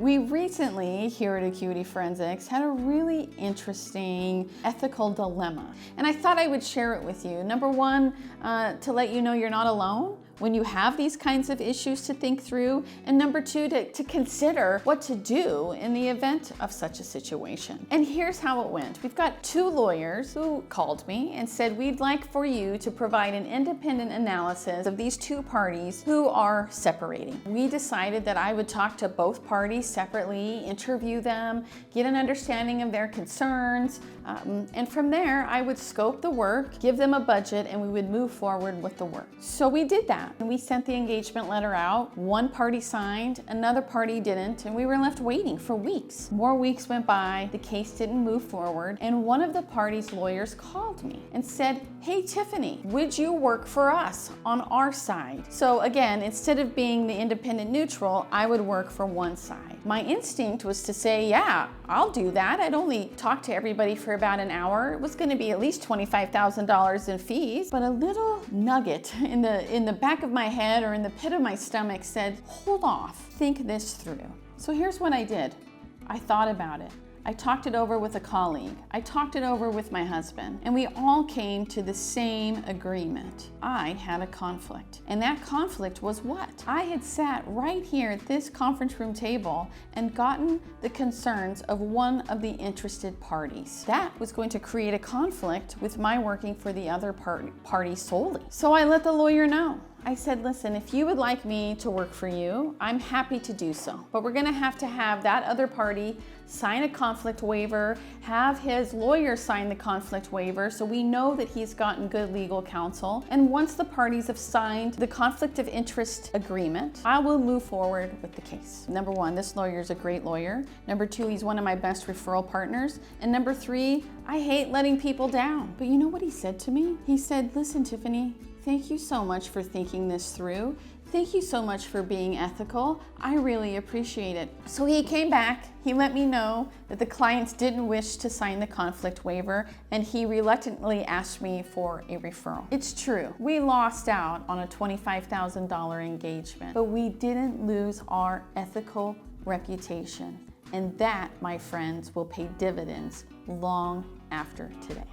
We recently, here at Acuity Forensics, had a really interesting ethical dilemma, and I thought I would share it with you. Number one, to let you know you're not alone when you have these kinds of issues to think through, and number two, to consider what to do in the event of such a situation. And here's how it went. We've got two lawyers who called me and said, we'd like for you to provide an independent analysis of these two parties who are separating. We decided that I would talk to both parties separately, interview them, get an understanding of their concerns, and from there I would scope the work, give them a budget, and we would move forward with the work. So we did that. And we sent the engagement letter out. One party signed, another party didn't, and we were left waiting for weeks. More weeks went by, the case didn't move forward, and one of the party's lawyers called me and said, "Hey Tiffany, would you work for us on our side?" So again, instead of being the independent neutral, I would work for one side. My instinct was to say, yeah, I'll do that. I'd only talk to everybody for about an hour. It was going to be at least $25,000 in fees, but a little nugget in the back of my head or in the pit of my stomach said, hold off, think this through. So here's what I did. I thought about it. I talked it over with a colleague. I talked it over with my husband, and we all came to the same agreement. I had a conflict, and that conflict was what? I had sat right here at this conference room table and gotten the concerns of one of the interested parties. That was going to create a conflict with my working for the other party solely. So I let the lawyer know. I said, listen, if you would like me to work for you, I'm happy to do so. But we're gonna have to have that other party sign a conflict waiver, have his lawyer sign the conflict waiver so we know that he's gotten good legal counsel. And once the parties have signed the conflict of interest agreement, I will move forward with the case. Number one, this lawyer is a great lawyer. Number two, he's one of my best referral partners. And number three, I hate letting people down. But you know what he said to me? He said, listen, Tiffany, thank you so much for thinking this through. Thank you so much for being ethical. I really appreciate it. So he came back, he let me know that the clients didn't wish to sign the conflict waiver, and he reluctantly asked me for a referral. It's true, we lost out on a $25,000 engagement, but we didn't lose our ethical reputation. And that, my friends, will pay dividends long after today.